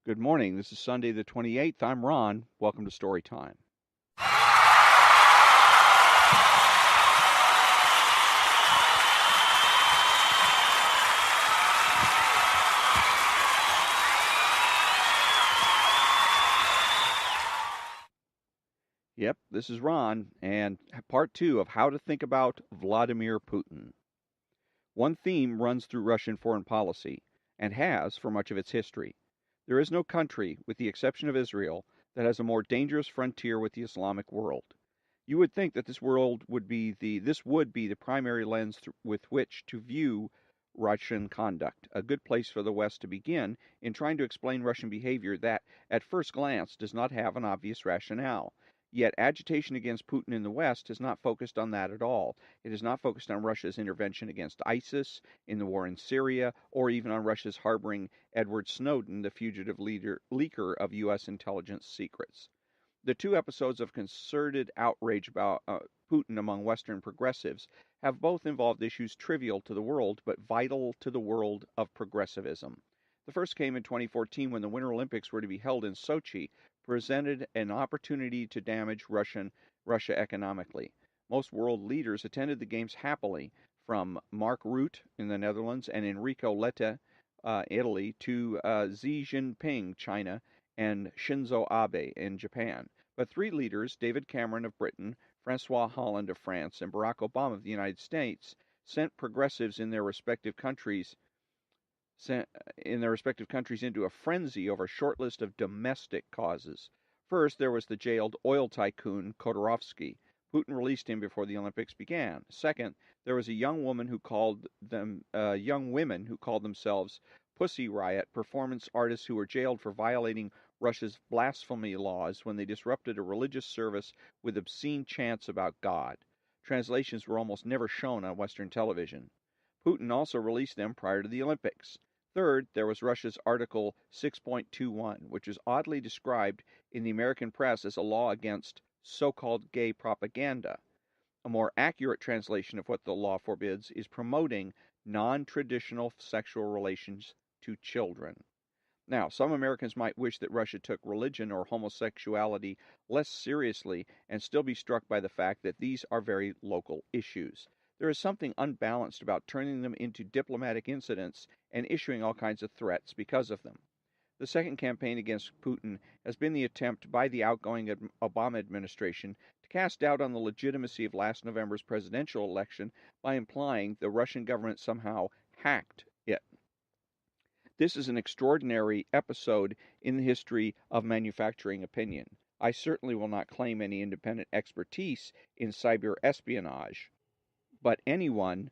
Good morning. This is Sunday the 28th. I'm Ron. Welcome to Story Time. Yep, this is Ron, and part two of How to Think About Vladimir Putin. One theme runs through Russian foreign policy, and has for much of its history. There is no country, with the exception of Israel, that has a more dangerous frontier with the Islamic world. You would think that this would be the primary lens with which to view Russian conduct, a good place for the West to begin in trying to explain Russian behavior that, at first glance, does not have an obvious rationale. Yet agitation against Putin in the West has not focused on that at all. It has not focused on Russia's intervention against ISIS, in the war in Syria, or even on Russia's harboring Edward Snowden, the fugitive leaker of U.S. intelligence secrets. The two episodes of concerted outrage about Putin among Western progressives have both involved issues trivial to the world but vital to the world of progressivism. The first came in 2014 when the Winter Olympics were to be held in Sochi, presented an opportunity to damage Russia economically. Most world leaders attended the games happily, from Mark Rutte in the Netherlands and Enrico Letta, Italy, to Xi Jinping, China, and Shinzo Abe in Japan. But three leaders, David Cameron of Britain, Francois Hollande of France, and Barack Obama of the United States, sent progressives in their respective countries into a frenzy over a short list of domestic causes. First, there was the jailed oil tycoon Khodorkovsky. Putin released him before the Olympics began. Second, there was a young women who called themselves Pussy Riot performance artists who were jailed for violating Russia's blasphemy laws when they disrupted a religious service with obscene chants about God. Translations were almost never shown on Western television. Putin also released them prior to the Olympics. Third, there was Russia's Article 6.21, which is oddly described in the American press as a law against so-called gay propaganda. A more accurate translation of what the law forbids is promoting non-traditional sexual relations to children. Now, some Americans might wish that Russia took religion or homosexuality less seriously and still be struck by the fact that these are very local issues. There is something unbalanced about turning them into diplomatic incidents and issuing all kinds of threats because of them. The second campaign against Putin has been the attempt by the outgoing Obama administration to cast doubt on the legitimacy of last November's presidential election by implying the Russian government somehow hacked it. This is an extraordinary episode in the history of manufacturing opinion. I certainly will not claim any independent expertise in cyber espionage, but anyone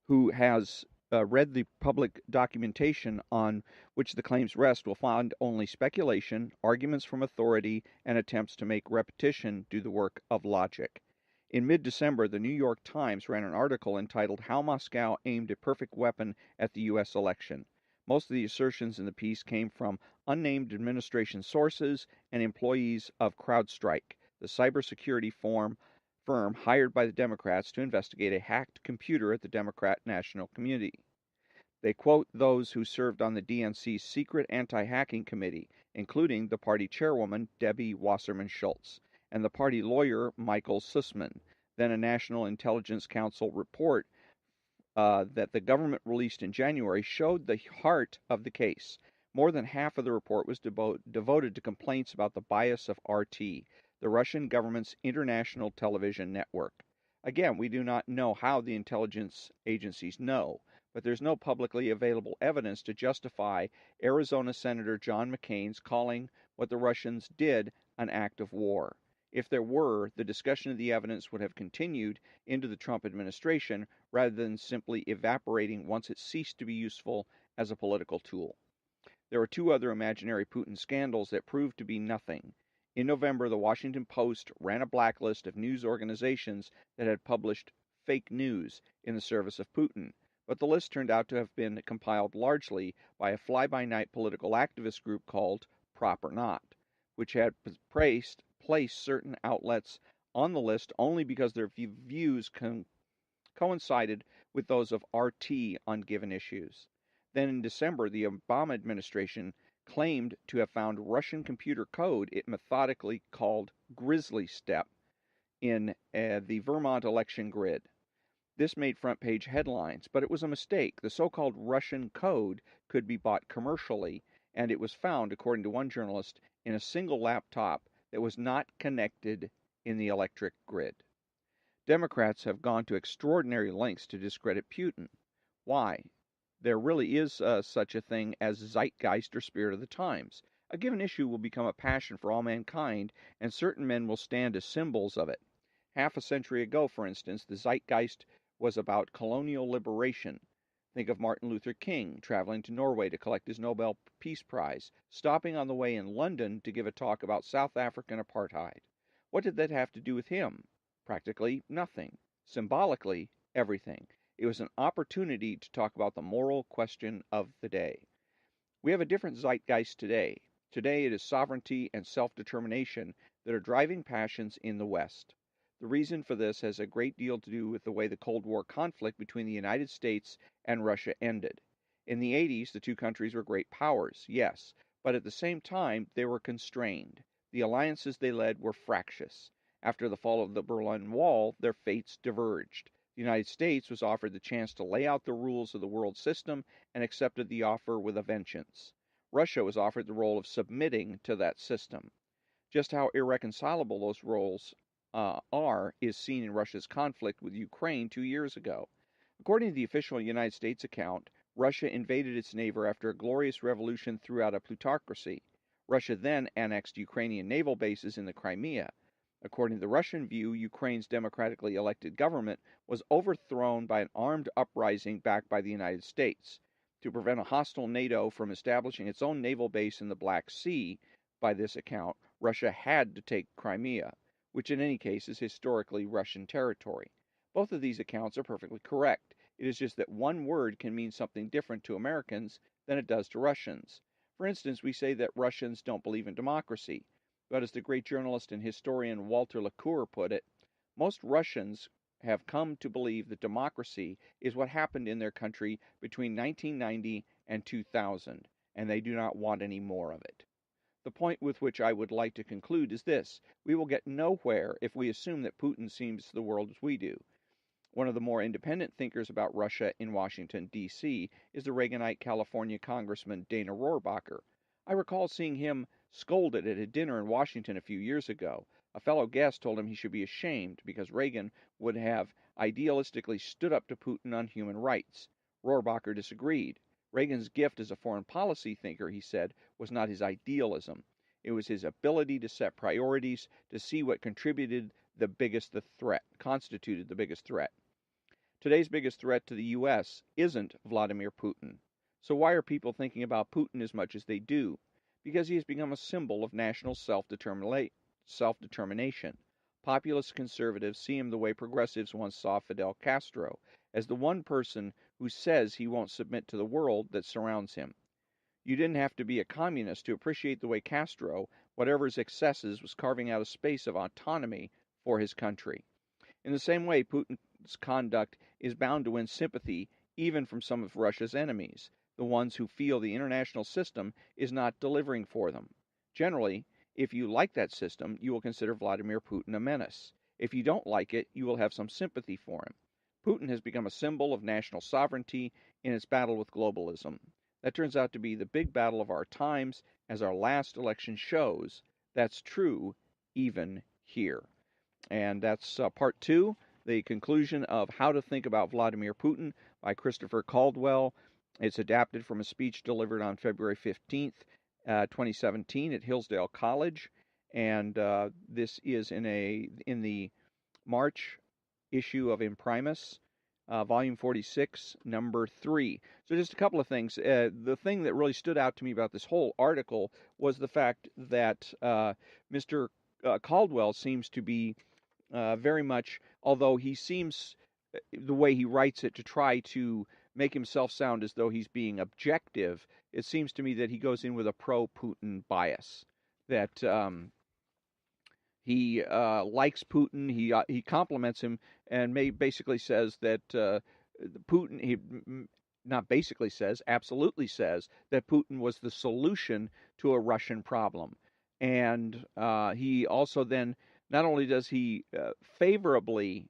who has read the public documentation on which the claims rest will find only speculation, arguments from authority, and attempts to make repetition do the work of logic. In mid-December, the New York Times ran an article entitled How Moscow Aimed a Perfect Weapon at the U.S. Election. Most of the assertions in the piece came from unnamed administration sources and employees of CrowdStrike, the cybersecurity firm hired by the Democrats to investigate a hacked computer at the Democrat National Committee. They quote those who served on the DNC's secret anti-hacking committee, including the party chairwoman Debbie Wasserman Schultz and the party lawyer Michael Sussman. Then a National Intelligence Council report that the government released in January showed the heart of the case. More than half of the report was devoted to complaints about the bias of RT, the Russian government's international television network. Again, we do not know how the intelligence agencies know, but there's no publicly available evidence to justify Arizona Senator John McCain's calling what the Russians did an act of war. If there were, the discussion of the evidence would have continued into the Trump administration rather than simply evaporating once it ceased to be useful as a political tool. There were two other imaginary Putin scandals that proved to be nothing. In November, the Washington Post ran a blacklist of news organizations that had published fake news in the service of Putin, but the list turned out to have been compiled largely by a fly-by-night political activist group called Prop or Not, which had placed certain outlets on the list only because their views coincided with those of RT on given issues. Then in December, the Obama administration claimed to have found Russian computer code it methodically called Grizzly Step in the Vermont election grid. This made front page headlines, but it was a mistake. The so called Russian code could be bought commercially, and it was found, according to one journalist, in a single laptop that was not connected in the electric grid. Democrats have gone to extraordinary lengths to discredit Putin. Why? There really is such a thing as zeitgeist or spirit of the times. A given issue will become a passion for all mankind, and certain men will stand as symbols of it. Half a century ago, for instance, the zeitgeist was about colonial liberation. Think of Martin Luther King traveling to Norway to collect his Nobel Peace Prize, stopping on the way in London to give a talk about South African apartheid. What did that have to do with him? Practically nothing. Symbolically, everything. It was an opportunity to talk about the moral question of the day. We have a different zeitgeist today. Today it is sovereignty and self-determination that are driving passions in the West. The reason for this has a great deal to do with the way the Cold War conflict between the United States and Russia ended. In the 80s, the two countries were great powers, yes, but at the same time they were constrained. The alliances they led were fractious. After the fall of the Berlin Wall, their fates diverged. The United States was offered the chance to lay out the rules of the world system and accepted the offer with a vengeance. Russia was offered the role of submitting to that system. Just how irreconcilable those roles are is seen in Russia's conflict with Ukraine 2 years ago. According to the official United States account, Russia invaded its neighbor after a glorious revolution threw out a plutocracy. Russia then annexed Ukrainian naval bases in the Crimea. According to the Russian view, Ukraine's democratically elected government was overthrown by an armed uprising backed by the United States. To prevent a hostile NATO from establishing its own naval base in the Black Sea, by this account, Russia had to take Crimea, which in any case is historically Russian territory. Both of these accounts are perfectly correct. It is just that one word can mean something different to Americans than it does to Russians. For instance, we say that Russians don't believe in democracy. But as the great journalist and historian Walter LaCour put it, most Russians have come to believe that democracy is what happened in their country between 1990 and 2000, and they do not want any more of it. The point with which I would like to conclude is this: we will get nowhere if we assume that Putin sees the world as we do. One of the more independent thinkers about Russia in Washington, D.C., is the Reaganite California Congressman Dana Rohrabacher. I recall seeing him scolded at a dinner in Washington a few years ago. A fellow guest told him he should be ashamed because Reagan would have idealistically stood up to Putin on human rights. Rohrabacher disagreed. Reagan's gift as a foreign policy thinker, he said, was not his idealism. It was his ability to set priorities, to see what constituted the biggest threat. Today's biggest threat to the U.S. isn't Vladimir Putin. So why are people thinking about Putin as much as they do? Because he has become a symbol of national self-determination. Populist conservatives see him the way progressives once saw Fidel Castro, as the one person who says he won't submit to the world that surrounds him. You didn't have to be a communist to appreciate the way Castro, whatever his excesses, was carving out a space of autonomy for his country. In the same way, Putin's conduct is bound to win sympathy even from some of Russia's enemies, the ones who feel the international system is not delivering for them. Generally, if you like that system, you will consider Vladimir Putin a menace. If you don't like it, you will have some sympathy for him. Putin has become a symbol of national sovereignty in its battle with globalism. That turns out to be the big battle of our times, as our last election shows. That's true even here. And that's part 2, the conclusion of How to Think About Vladimir Putin by Christopher Caldwell. It's adapted from a speech delivered on February 15th, 2017 at Hillsdale College. And this is in the March issue of Imprimis, volume 46, number 3. So just a couple of things. The thing that really stood out to me about this whole article was the fact that Mr. Caldwell seems to be very much, although he seems, the way he writes it, to try to make himself sound as though he's being objective, it seems to me that he goes in with a pro-Putin bias, that he likes Putin, he compliments him, and basically says that Putin, not basically says, absolutely says that Putin was the solution to a Russian problem. And he also then, not only does he favorably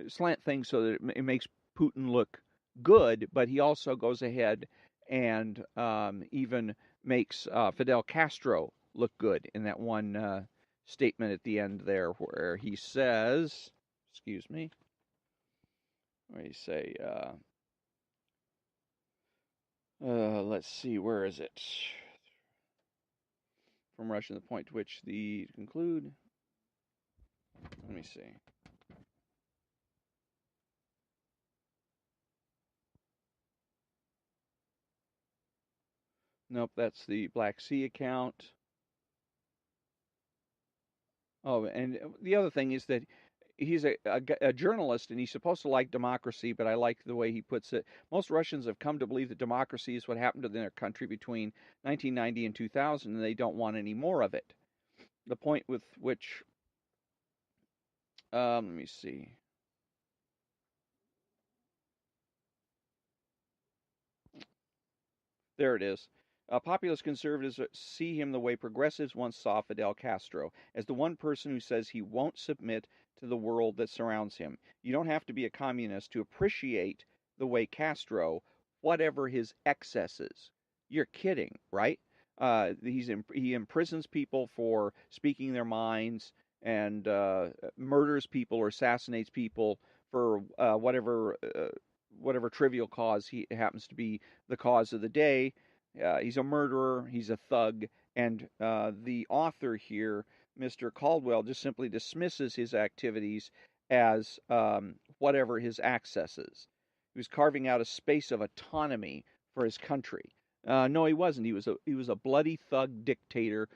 slant things so that it makes Putin look good, but he also goes ahead and even makes Fidel Castro look good in that one statement at the end there where he says, excuse me, where you say, let's see, where is it? From Russia, the point to which the conclude. Let me see. Nope, that's the Black Sea account. Oh, and the other thing is that he's a journalist and he's supposed to like democracy, but I like the way he puts it. Most Russians have come to believe that democracy is what happened to their country between 1990 and 2000, and they don't want any more of it. The point with which, let me see. There it is. Populist conservatives see him the way progressives once saw Fidel Castro, as the one person who says he won't submit to the world that surrounds him. You don't have to be a communist to appreciate the way Castro, whatever his excesses. You're kidding, right? He imprisons people for speaking their minds and murders people or assassinates people for whatever trivial cause he happens to be the cause of the day. He's a murderer, he's a thug, and the author here, Mr. Caldwell, just simply dismisses his activities as whatever his accesses. He was carving out a space of autonomy for his country. No, he wasn't. He was a bloody thug dictator.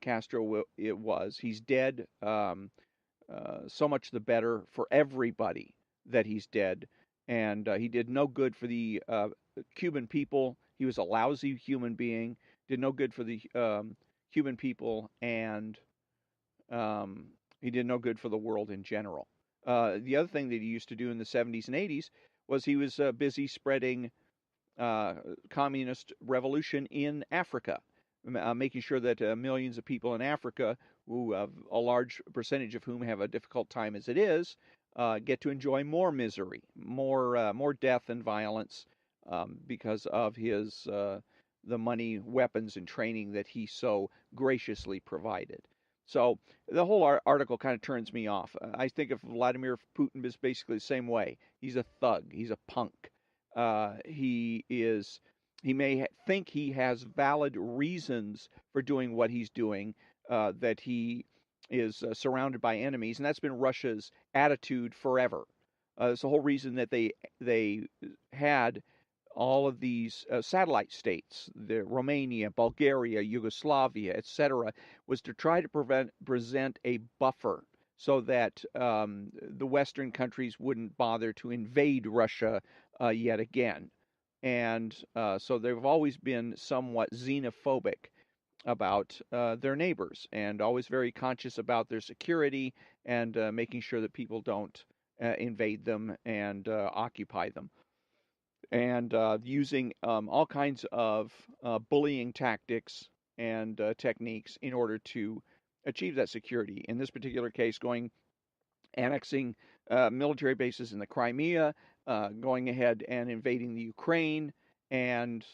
Castro it was. He's dead. So much the better for everybody that he's dead. And he did no good for the Cuban people. He was a lousy human being. Did no good for the Cuban people, and he did no good for the world in general. The other thing that he used to do in the 70s and 80s was he was busy spreading communist revolution in Africa, making sure that millions of people in Africa, who a large percentage of whom have a difficult time as it is, get to enjoy more misery, more death and violence because of his the money, weapons, and training that he so graciously provided. So the whole article kind of turns me off. I think of Vladimir Putin as basically the same way. He's a thug. He's a punk. He is. He may think he has valid reasons for doing what he's doing. That he is surrounded by enemies, and that's been Russia's attitude forever. It's the whole reason that they had all of these satellite states, the Romania, Bulgaria, Yugoslavia, etc., was to try to present a buffer so that the Western countries wouldn't bother to invade Russia yet again. And so they've always been somewhat xenophobic about their neighbors and always very conscious about their security and making sure that people don't invade them and occupy them. And using all kinds of bullying tactics and techniques in order to achieve that security. In this particular case, annexing military bases in the Crimea, going ahead and invading the Ukraine. And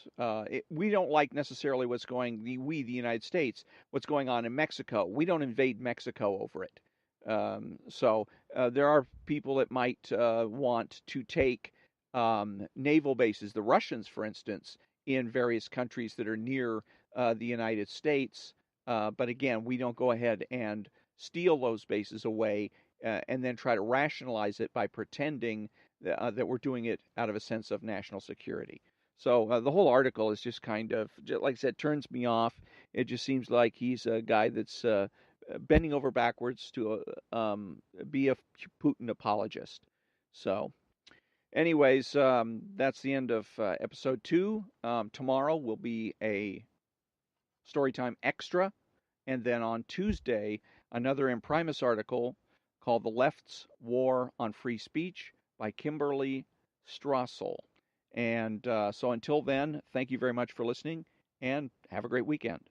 we don't like necessarily the United States, what's going on in Mexico. We don't invade Mexico over it. So there are people that might want to take naval bases, the Russians, for instance, in various countries that are near the United States. But again, we don't go ahead and steal those bases away and then try to rationalize it by pretending that we're doing it out of a sense of national security. So the whole article is just kind of, like I said, turns me off. It just seems like he's a guy that's bending over backwards to be a Putin apologist. So anyways, that's the end of episode 2. Tomorrow will be a Storytime Extra. And then on Tuesday, another Imprimis article called The Left's War on Free Speech by Kimberly Strassel. And so until then, thank you very much for listening and have a great weekend.